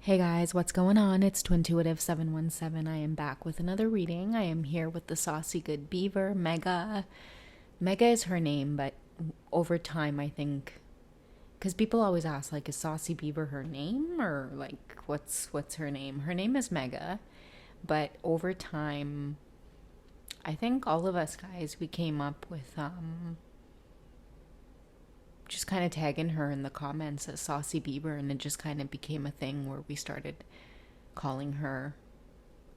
Hey guys, what's going on? It's Twintuitive717. I am back with another reading. I am here with the saucy good beaver, Mega. Mega is her name, but over time I think, because people always ask, like, is Saucy Beaver her name? Or like, what's her name? Her name is Mega, but over time, I think all of us guys, we came up with just kind of tagging her in the comments as Saucy Beaver, and it just kind of became a thing where we started calling her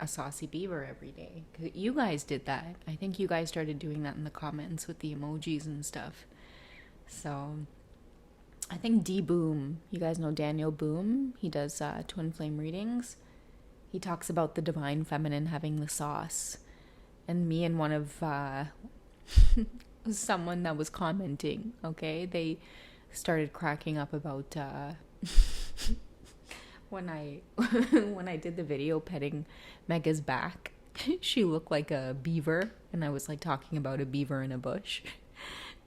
a Saucy Beaver every day. 'Cause you guys did that. I think you guys started doing that in the comments with the emojis and stuff. So I think D Boom, you guys know Daniel Boom, he does twin flame readings. He talks about the divine feminine having the sauce, and me and one of someone that was commenting, okay, they started cracking up about when I when I did the video petting Mega's back. She looked like a beaver, and I was like talking about a beaver in a bush.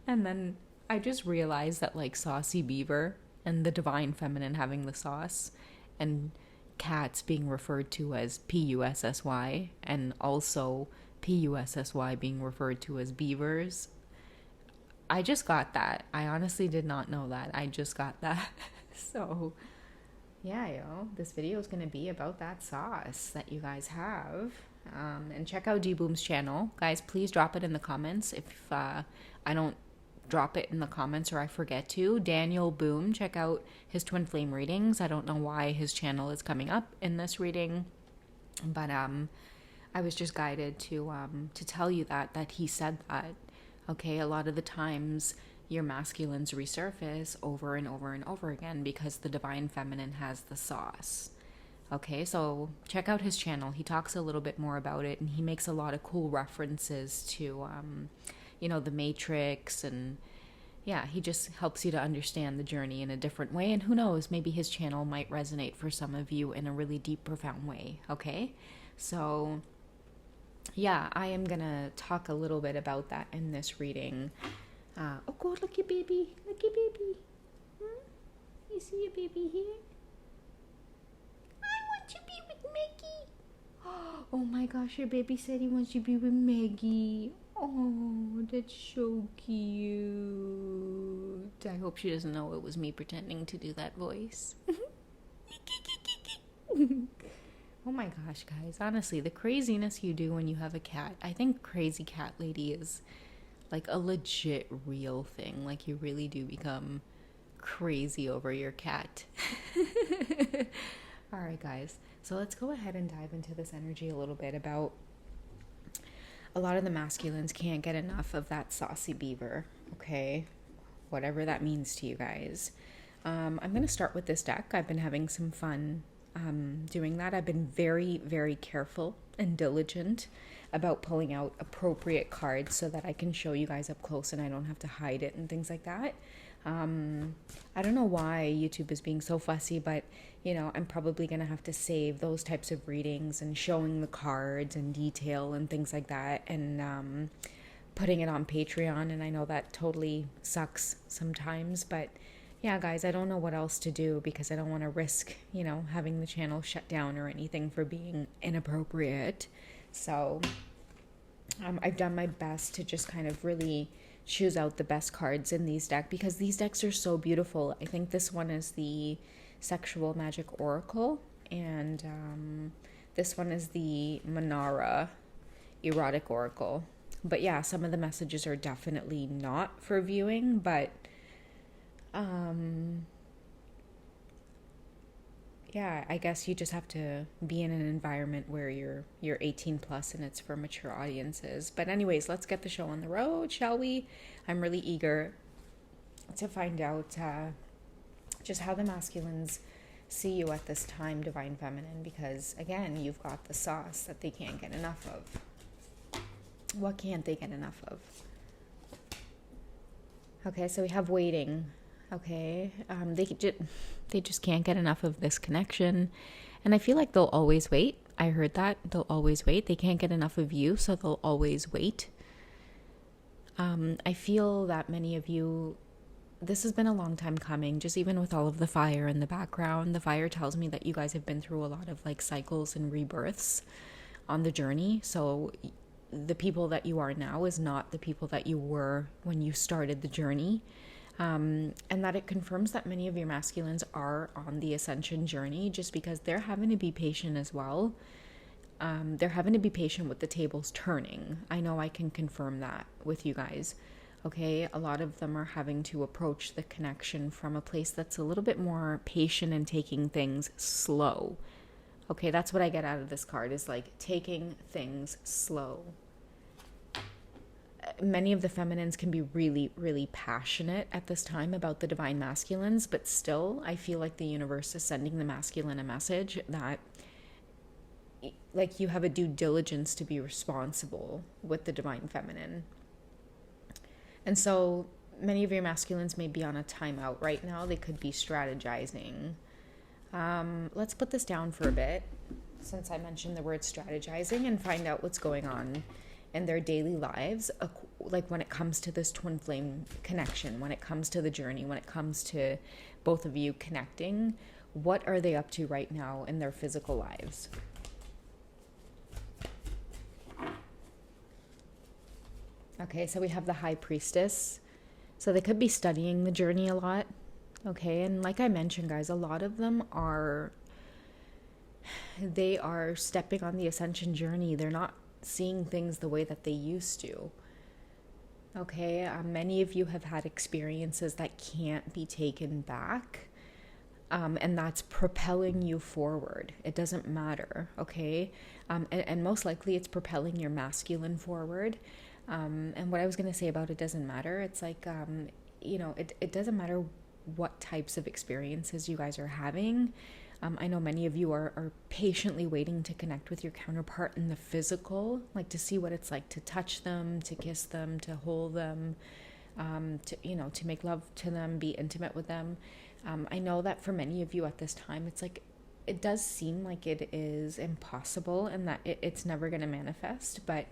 And then I just realized that, like, Saucy Beaver and the divine feminine having the sauce, and cats being referred to as Pussy, and also Pussy being referred to as beavers. I just got that. I honestly did not know that. I just got that. So, yeah, this video is going to be about that sauce that you guys have. And check out D-Boom's channel. Guys, please drop it in the comments if I don't drop it in the comments or I forget to. Daniel Boom, check out his twin flame readings. I don't know why his channel is coming up in this reading, but I was just guided to tell you that he said that. Okay, a lot of the times your masculines resurface over and over and over again because the divine feminine has the sauce. Okay, so check out his channel. He talks a little bit more about it, and he makes a lot of cool references to, the Matrix, and yeah, he just helps you to understand the journey in a different way. And who knows, maybe his channel might resonate for some of you in a really deep, profound way. Okay, so yeah, I am gonna talk a little bit about that in this reading. Oh God, look your baby, You see your baby here? I want to be with Maggie. Oh my gosh, your baby said he wants to be with Maggie. Oh, that's so cute. I hope she doesn't know it was me pretending to do that voice. Oh my gosh, guys. Honestly, the craziness you do when you have a cat. I think crazy cat lady is like a legit real thing. Like, you really do become crazy over your cat. All right, guys. So let's go ahead and dive into this energy a little bit about a lot of the masculines can't get enough of that Saucy Beaver. Okay? Whatever that means to you guys. I'm going to start with this deck. I've been having some fun doing that. I've been very, very careful and diligent about pulling out appropriate cards so that I can show you guys up close and I don't have to hide it and things like that. I don't know why YouTube is being so fussy, but I'm probably going to have to save those types of readings and showing the cards and detail and things like that, and putting it on Patreon. And I know that totally sucks sometimes, but yeah, guys, I don't know what else to do because I don't want to risk, having the channel shut down or anything for being inappropriate. So I've done my best to just kind of really choose out the best cards in these decks because these decks are so beautiful. I think this one is the Sexual Magic Oracle, and this one is the Manara Erotic Oracle. But yeah, some of the messages are definitely not for viewing, but yeah, I guess you just have to be in an environment where you're 18 plus and it's for mature audiences. But anyways, let's get the show on the road, shall we? I'm really eager to find out just how the masculines see you at this time, divine feminine, because again, you've got the sauce that they can't get enough of. What can't they get enough of? Okay, so we have waiting. Okay, they just can't get enough of this connection, and I feel like they'll always wait. I heard that they'll always wait. They can't get enough of you, so they'll always wait. I feel that many of you this has been a long time coming, just even with all of the fire in the background. The fire tells me that you guys have been through a lot of like cycles and rebirths on the journey. So the people that you are now is not the people that you were when you started the journey. And that it confirms that many of your masculines are on the ascension journey, just because they're having to be patient as well. They're having to be patient with the tables turning. I know I can confirm that with you guys. Okay, a lot of them are having to approach the connection from a place that's a little bit more patient and taking things slow. Okay, that's what I get out of this card, is like taking things slow. Many of the feminines can be really, really passionate at this time about the divine masculines, but still, I feel like the universe is sending the masculine a message that, like, you have a due diligence to be responsible with the divine feminine. And so many of your masculines may be on a timeout right now. They could be strategizing. Let's put this down for a bit, since I mentioned the word strategizing, and find out what's going on in their daily lives, like when it comes to this twin flame connection, when it comes to the journey, when it comes to both of you connecting. What are they up to right now in their physical lives? Okay, so we have the High Priestess. So they could be studying the journey a lot. Okay, and like I mentioned, guys, a lot of them are stepping on the ascension journey. They're not seeing things the way that they used to. Okay, many of you have had experiences that can't be taken back. And that's propelling you forward. It doesn't matter, okay? And most likely it's propelling your masculine forward. And what I was going to say about it doesn't matter. It's like, it doesn't matter what types of experiences you guys are having. I know many of you are patiently waiting to connect with your counterpart in the physical, like to see what it's like to touch them, to kiss them, to hold them, to make love to them, be intimate with them. I know that for many of you at this time, it's like, it does seem like it is impossible and that it's never going to manifest. But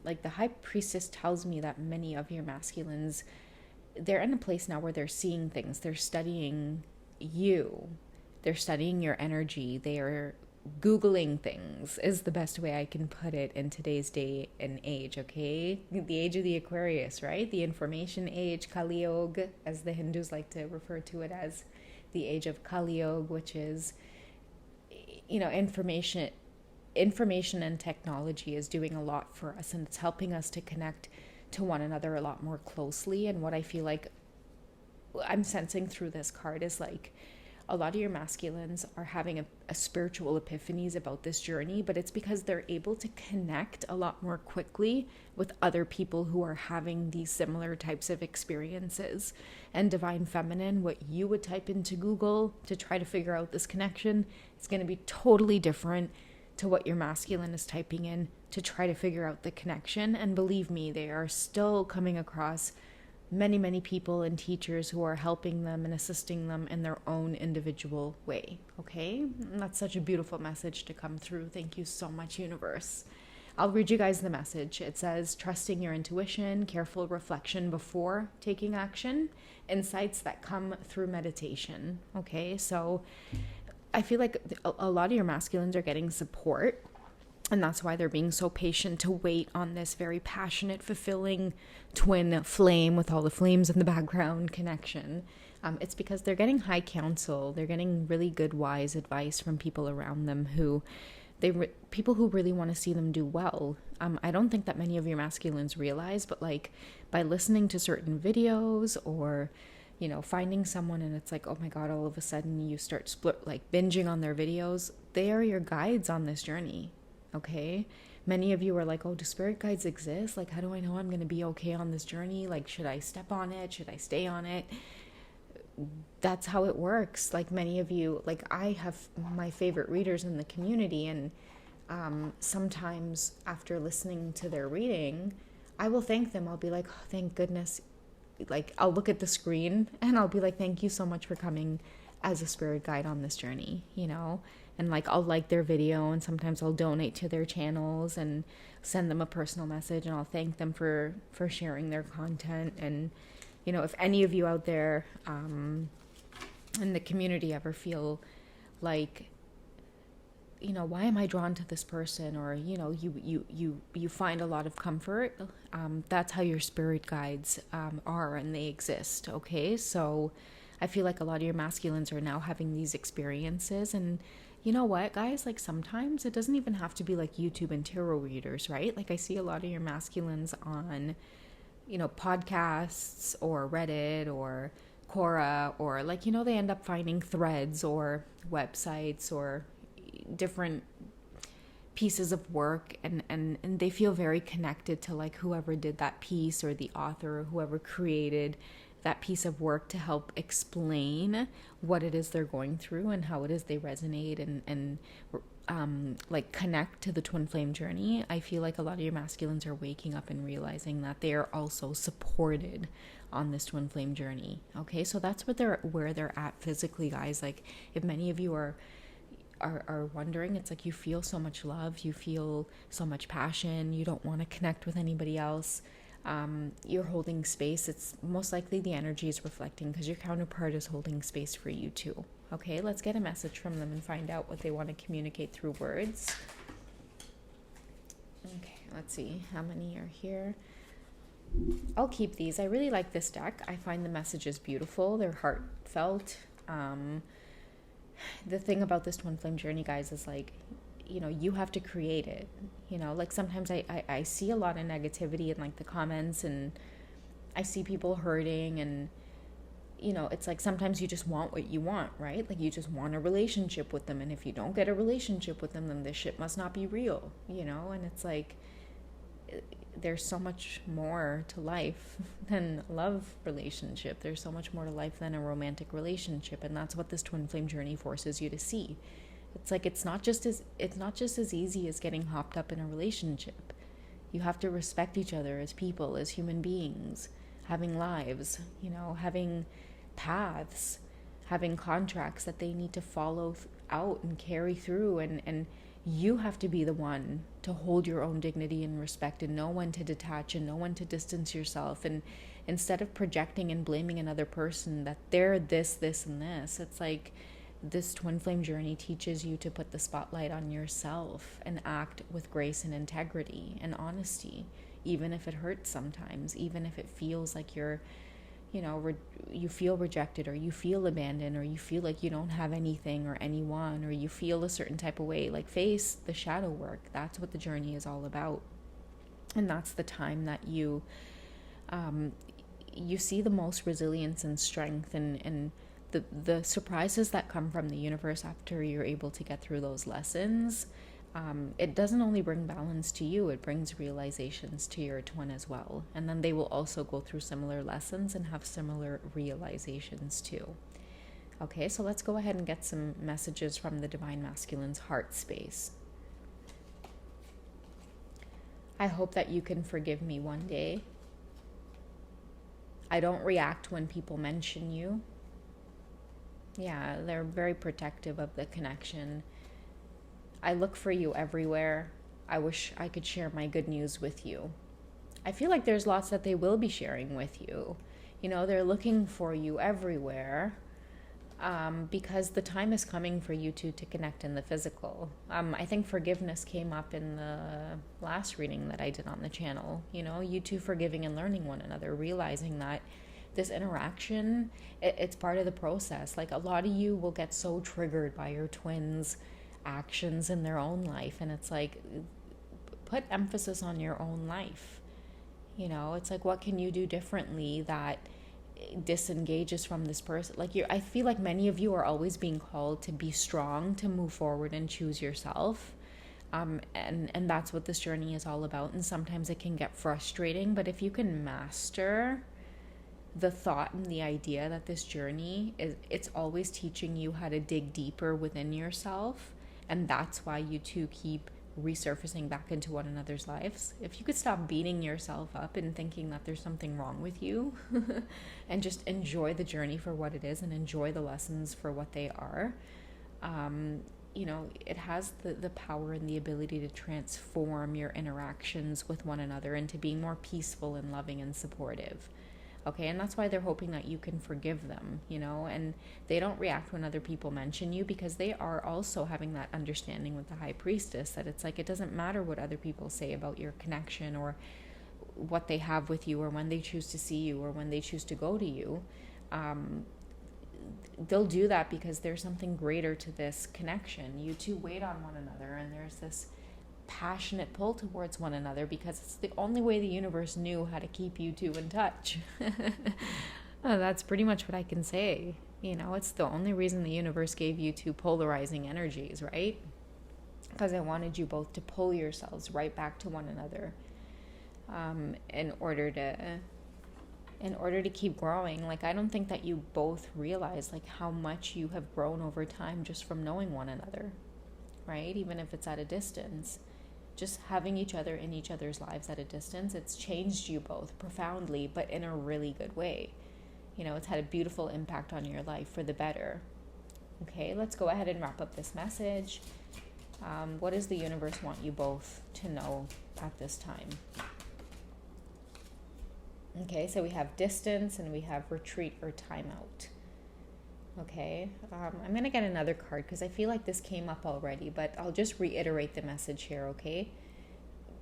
like the High Priestess tells me that many of your masculines, they're in a place now where they're seeing things. They're studying you. They're studying your energy. They are Googling things, is the best way I can put it in today's day and age, okay? The age of the Aquarius, right? The information age, Kali Yuga, as the Hindus like to refer to it as, the age of Kali Yuga, which is, information and technology is doing a lot for us, and it's helping us to connect to one another a lot more closely. And what I feel like I'm sensing through this card is like, a lot of your masculines are having a spiritual epiphanies about this journey, but it's because they're able to connect a lot more quickly with other people who are having these similar types of experiences. And divine feminine, what you would type into Google to try to figure out this connection, is going to be totally different to what your masculine is typing in to try to figure out the connection. And believe me, they are still coming across many, many people and teachers who are helping them and assisting them in their own individual way, okay? And that's such a beautiful message to come through. Thank you so much, universe. I'll read you guys the message. It says, trusting your intuition, careful reflection before taking action, insights that come through meditation, okay? So I feel like a lot of your masculines are getting support, and that's why they're being so patient to wait on this very passionate, fulfilling twin flame with all the flames in the background connection. It's because they're getting high counsel. They're getting really good, wise advice from people around them people who really want to see them do well. I don't think that many of your masculines realize, but like by listening to certain videos or, finding someone and it's like, oh my God, all of a sudden you start binging on their videos. They are your guides on this journey. Okay, many of you are like, oh, do spirit guides exist? Like, how do I know I'm going to be okay on this journey? Like, should I step on it? Should I stay on it? That's how it works. Like, many of you, like, I have my favorite readers in the community, and sometimes after listening to their reading, I will thank them. I'll be like, oh, thank goodness. Like, I'll look at the screen and I'll be like, thank you so much for coming as a spirit guide on this journey, and like I'll like their video, and sometimes I'll donate to their channels and send them a personal message, and I'll thank them for sharing their content. And if any of you out there in the community ever feel like, why am I drawn to this person? Or, you find a lot of comfort. That's how your spirit guides are, and they exist. Okay. So I feel like a lot of your masculines are now having these experiences. And you know what, guys, like sometimes it doesn't even have to be like YouTube and tarot readers, right? Like I see a lot of your masculines on, podcasts or Reddit or Quora, or like, they end up finding threads or websites or different pieces of work, and they feel very connected to like whoever did that piece, or the author, or whoever created that piece of work to help explain what it is they're going through and how it is they resonate and like connect to the twin flame journey. I feel like a lot of your masculines are waking up and realizing that they are also supported on this twin flame journey. Okay, so that's where they're at physically, guys. Like if many of you are wondering, it's like you feel so much love, you feel so much passion, you don't want to connect with anybody else. You're holding space. It's most likely the energy is reflecting because your counterpart is holding space for you too. Okay, let's get a message from them and find out what they want to communicate through words. Okay, let's see how many are here. I'll keep these. I really like this deck. I find the messages beautiful. They're heartfelt. The thing about this twin flame journey, guys, is like, you have to create it. Like sometimes I see a lot of negativity in like the comments, and I see people hurting, and it's like sometimes you just want what you want, right? Like you just want a relationship with them, and if you don't get a relationship with them, then this shit must not be real, and it's like there's so much more to life than a love relationship. There's so much more to life than a romantic relationship, and that's what this twin flame journey forces you to see. It's like it's not just as easy as getting hopped up in a relationship. You have to respect each other as people, as human beings, having lives, having paths, having contracts that they need to follow out and carry through, and you have to be the one to hold your own dignity and respect, and know when to detach and know when to distance yourself. And instead of projecting and blaming another person that they're this, and this, it's like this twin flame journey teaches you to put the spotlight on yourself and act with grace and integrity and honesty, even if it hurts sometimes, even if it feels like you're, you feel rejected, or you feel abandoned, or you feel like you don't have anything or anyone, or you feel a certain type of way. Like face the shadow work. That's what the journey is all about. And that's the time that you see the most resilience and strength, and the surprises that come from the universe after you're able to get through those lessons. It doesn't only bring balance to you, it brings realizations to your twin as well. And then they will also go through similar lessons and have similar realizations too. Okay, so let's go ahead and get some messages from the Divine Masculine's heart space. I hope that you can forgive me one day. I don't react when people mention you. Yeah, they're very protective of the connection. I look for you everywhere. I wish I could share my good news with you. I feel like there's lots that they will be sharing with you. They're looking for you everywhere, because the time is coming for you two to connect in the physical. I think forgiveness came up in the last reading that I did on the channel. You two forgiving and learning one another, realizing that this interaction, it's part of the process. Like a lot of you will get so triggered by your twins' actions in their own life, and it's like, put emphasis on your own life. It's like, what can you do differently that disengages from this person? Like I feel like many of you are always being called to be strong, to move forward and choose yourself. And that's what this journey is all about. And sometimes it can get frustrating, but if you can master the thought and the idea that this journey it's always teaching you how to dig deeper within yourself, and that's why you two keep resurfacing back into one another's lives. If you could stop beating yourself up and thinking that there's something wrong with you and just enjoy the journey for what it is and enjoy the lessons for what they are, it has the power and the ability to transform your interactions with one another into being more peaceful and loving and supportive. Okay, and that's why they're hoping that you can forgive them, you know, and they don't react when other people mention you because they are also having that understanding with the high priestess that it's like it doesn't matter what other people say about your connection or what they have with you or when they choose to see you or when they choose to go to you. They'll do that because there's something greater to this connection. You two wait on one another, and there's this passionate pull towards one another because it's the only way the universe knew how to keep you two in touch. That's pretty much what I can say. You know, it's the only reason the universe gave you two polarizing energies, right? Because I wanted you both to pull yourselves right back to one another, in order to keep growing. Like, I don't think that you both realize like how much you have grown over time just from knowing one another, right? Even if it's at a distance, just having each other in each other's lives at a distance, it's changed you both profoundly, but in a really good way. You know, it's had a beautiful impact on your life for the better. Okay, let's go ahead and wrap up this message. What does the universe want you both to know at this time? Okay, so we have distance and we have retreat or timeout. Okay, I'm going to get another card because I feel like this came up already, but I'll just reiterate the message here, okay?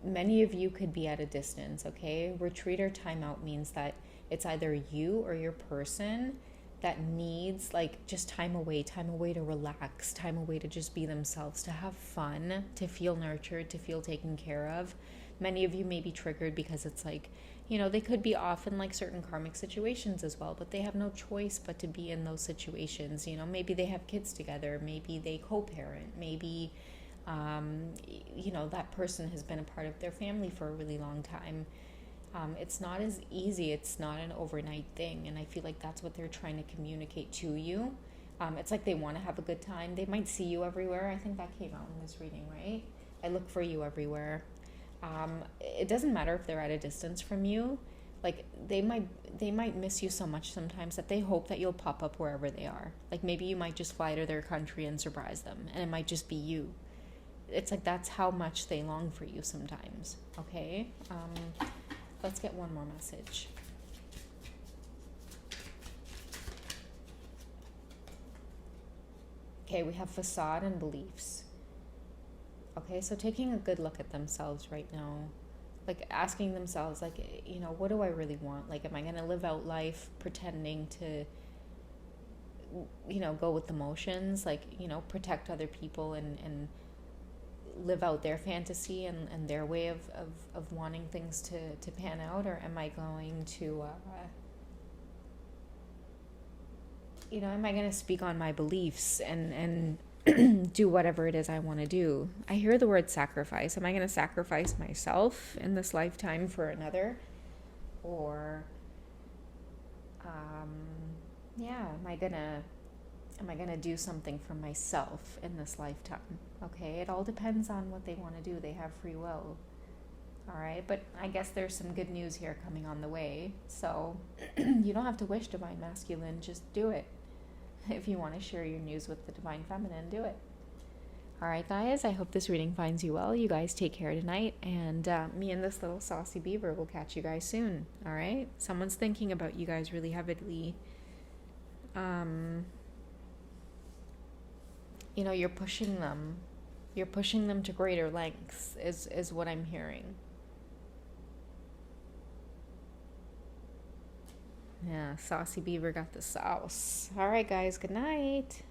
Many of you could be at a distance, okay? Retreat or timeout means that it's either you or your person that needs like just time away to relax, time away to just be themselves, to have fun, to feel nurtured, to feel taken care of. Many of you may be triggered because it's like, you know, they could be off in like certain karmic situations as well, but they have no choice but to be in those situations. You know, maybe they have kids together, maybe they co-parent, maybe, you know, that person has been a part of their family for a really long time. It's not as easy. It's not an overnight thing. And I feel like that's what they're trying to communicate to you. It's like they want to have a good time. They might see you everywhere. I think that came out in this reading, right? I look for you everywhere. It doesn't matter if they're at a distance from you. Like they might miss you so much sometimes that they hope that you'll pop up wherever they are. Like maybe you might just fly to their country and surprise them, and it might just be you. It's like that's how much they long for you sometimes. Okay, let's get one more message. Okay, we have facade and beliefs. Okay, so taking a good look at themselves right now, like asking themselves, like, you know, what do I really want? Like, am I going to live out life pretending to, you know, go with the motions, like, you know, protect other people and live out their fantasy and their way of wanting things to pan out? Or am I going to, you know, am I going to speak on my beliefs and do whatever it is I want to do? I hear the word sacrifice. Am I going to sacrifice myself in this lifetime for another? Or, am I gonna do something for myself in this lifetime? Okay, it all depends on what they want to do. They have free will. All right, but I guess there's some good news here coming on the way. So you don't have to wish divine masculine. Just do it. If you want to share your news with the divine feminine, do it. All right, guys, I hope this reading finds you well. You guys take care tonight, and me and this little saucy beaver will catch you guys soon. All right, someone's thinking about you guys really heavily. You know, you're pushing them to greater lengths is what I'm hearing. Yeah, saucy beaver got the sauce. All right, guys, good night.